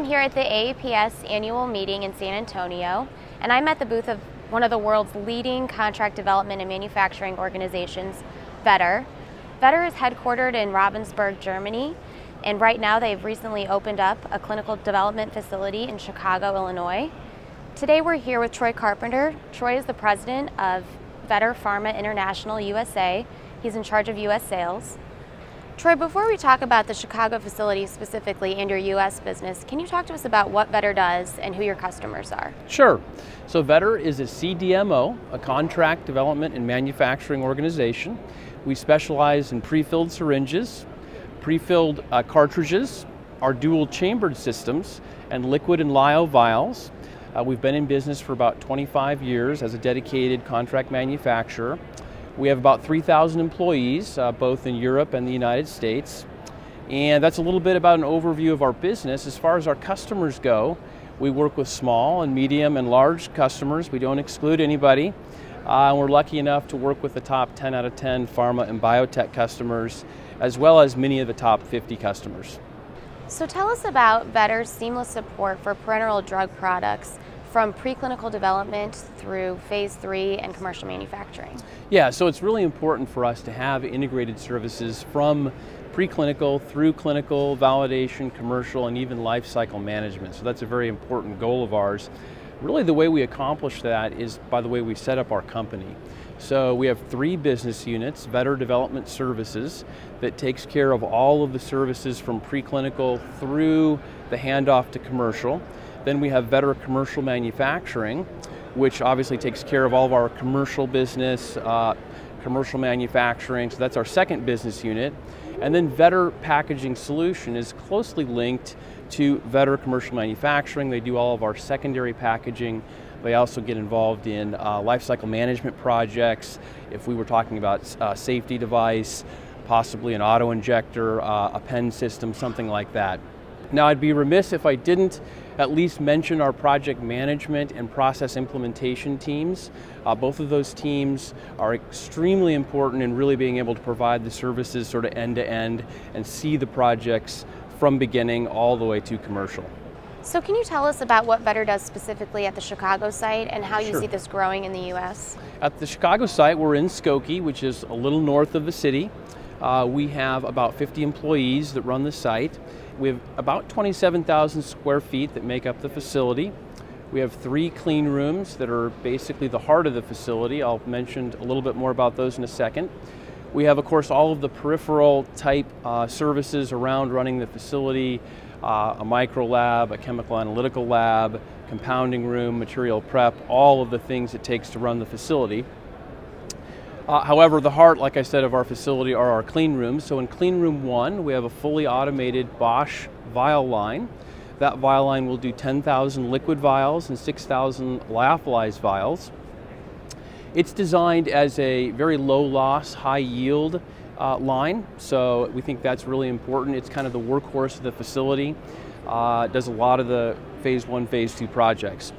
here at the AAPS Annual Meeting in San Antonio, and I'm at the booth of one of the world's leading contract development and manufacturing organizations, Vetter. Vetter is headquartered in Ravensburg, Germany, and right now they've recently opened up a clinical development facility in Chicago, Illinois. Today we're here with Troy Carpenter. Troy is the president of Vetter Pharma International USA. He's in charge of U.S. sales. Troy, before we talk about the Chicago facility specifically and your U.S. business, can you talk to us about what Vetter does and who your customers are? Sure. So Vetter is a CDMO, a contract development and manufacturing organization. We specialize in pre-filled syringes, pre-filled cartridges, our dual chambered systems, and liquid and lyo vials. We've been in business for about 25 years as a dedicated contract manufacturer. We have about 3,000 employees, both in Europe and the United States. And that's a little bit about an overview of our business. As far as our customers go, we work with small and medium and large customers. We don't exclude anybody. We're lucky enough to work with the top 10 out of 10 pharma and biotech customers, as well as many of the top 50 customers. So tell us about Vetter's seamless support for parenteral drug products from preclinical development through phase 3 and commercial manufacturing. Yeah, so it's really important for us to have integrated services from preclinical through clinical, validation, commercial, and even life cycle management. So that's a very important goal of ours. Really the way we accomplish that is by the way we set up our company. So we have 3 business units, Vetter Development Services, that takes care of all of the services from preclinical through the handoff to commercial. Then we have Vetter Commercial Manufacturing, which obviously takes care of all of our commercial business, commercial manufacturing, so that's our second business unit. And then Vetter Packaging Solution is closely linked to Vetter Commercial Manufacturing. They do all of our secondary packaging. They also get involved in lifecycle management projects. If we were talking about a safety device, possibly an auto injector, a pen system, something like that. Now I'd be remiss if I didn't at least mention our project management and process implementation teams. Both of those teams are extremely important in really being able to provide the services sort of end to end and see the projects from beginning all the way to commercial. So can you tell us about what Vetter does specifically at the Chicago site and how you Sure. see this growing in the U.S.? At the Chicago site, we're in Skokie, which is a little north of the city. We have about 50 employees that run the site. We have about 27,000 square feet that make up the facility. We have 3 clean rooms that are basically the heart of the facility. I'll mention a little bit more about those in a second. We have, of course, all of the peripheral type services around running the facility, a micro lab, a chemical analytical lab, compounding room, material prep, all of the things it takes to run the facility. However, the heart, like I said, of our facility are our clean rooms. So in clean room 1, we have a fully automated Bosch vial line. That vial line will do 10,000 liquid vials and 6,000 lyophilized vials. It's designed as a very low loss, high yield line. So we think that's really important. It's kind of the workhorse of the facility. It does a lot of the phase 1, phase 2 projects.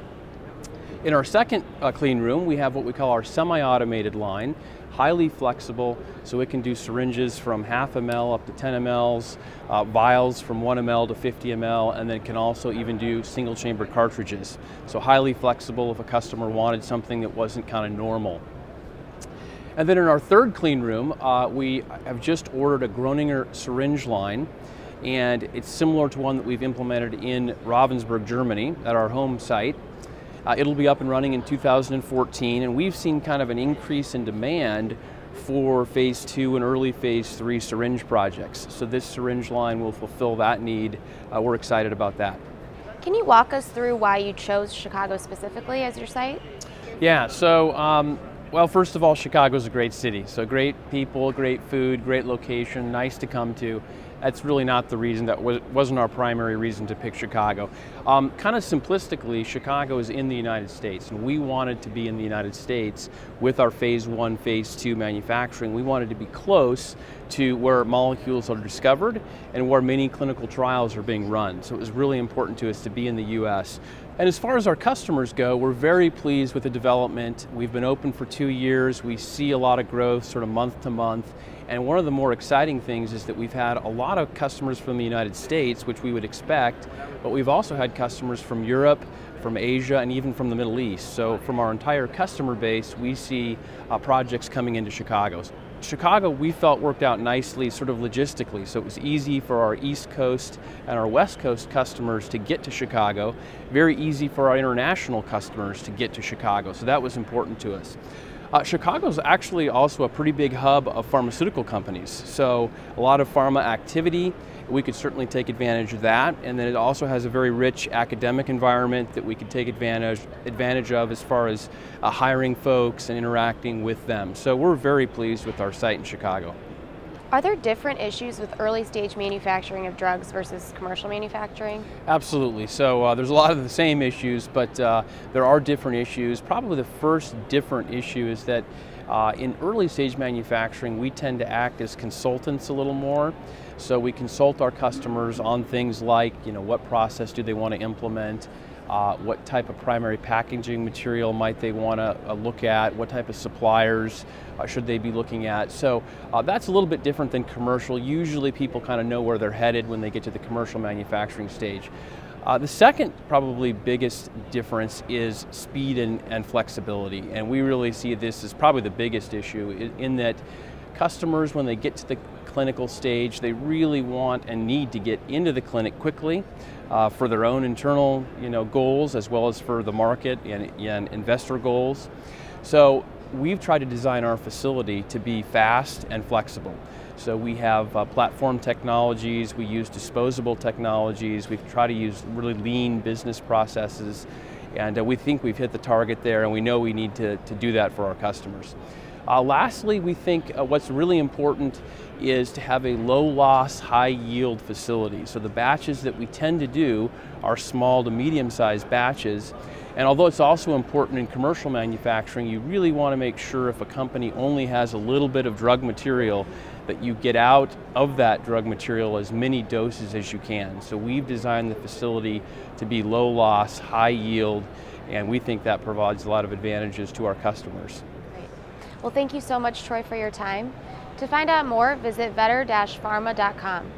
In our second clean room, we have what we call our semi-automated line, highly flexible, so it can do syringes from half ml up to 10 mLs, vials from 1 ml to 50 ml, and then can also even do single chamber cartridges. So highly flexible if a customer wanted something that wasn't kind of normal. And then in our third clean room, we have just ordered a Groninger syringe line, and it's similar to one that we've implemented in Ravensburg, Germany at our home site. It'll be up and running in 2014, and we've seen kind of an increase in demand for phase 2 and early phase 3 syringe projects. So this syringe line will fulfill that need. We're excited about that. Can you walk us through why you chose Chicago specifically as your site? Yeah, so well, first of all, Chicago's a great city. So great people, great food, great location, nice to come to. That's really not the reason. That wasn't our primary reason to pick Chicago. Kind of simplistically, Chicago is in the United States, and we wanted to be in the United States with our phase 1, phase 2 manufacturing. We wanted to be close to where molecules are discovered and where many clinical trials are being run. So it was really important to us to be in the U.S. And as far as our customers go, we're very pleased with the development. We've been open for 2 years. We see a lot of growth sort of month to month. And one of the more exciting things is that we've had a lot of customers from the United States, which we would expect, but we've also had customers from Europe, from Asia, and even from the Middle East. So from our entire customer base, we see projects coming into Chicago. Chicago, we felt, worked out nicely sort of logistically, so it was easy for our East Coast and our West Coast customers to get to Chicago, very easy for our international customers to get to Chicago, so that was important to us. Chicago is actually also a pretty big hub of pharmaceutical companies, so a lot of pharma activity. We could certainly take advantage of that, and then it also has a very rich academic environment that we could take advantage of as far as hiring folks and interacting with them. So we're very pleased with our site in Chicago. Are there different issues with early stage manufacturing of drugs versus commercial manufacturing? Absolutely. So there's a lot of the same issues, but there are different issues. Probably the first different issue is that in early stage manufacturing, we tend to act as consultants a little more. So we consult our customers on things like, what process do they want to implement, what type of primary packaging material might they want to look at, what type of suppliers should they be looking at. So that's a little bit different than commercial. Usually people kind of know where they're headed when they get to the commercial manufacturing stage. The second probably biggest difference is speed and flexibility, and we really see this as probably the biggest issue in that customers, when they get to the clinical stage, they really want and need to get into the clinic quickly for their own internal goals, as well as for the market and investor goals. So we've tried to design our facility to be fast and flexible. So we have platform technologies, we use disposable technologies, we've tried to use really lean business processes, and we think we've hit the target there, and we know we need to do that for our customers. Lastly, we think what's really important is to have a low loss, high yield facility. So the batches that we tend to do are small to medium sized batches. And although it's also important in commercial manufacturing, you really want to make sure if a company only has a little bit of drug material, that you get out of that drug material as many doses as you can. So we've designed the facility to be low loss, high yield, and we think that provides a lot of advantages to our customers. Well, thank you so much, Troy, for your time. To find out more, visit vetter-pharma.com.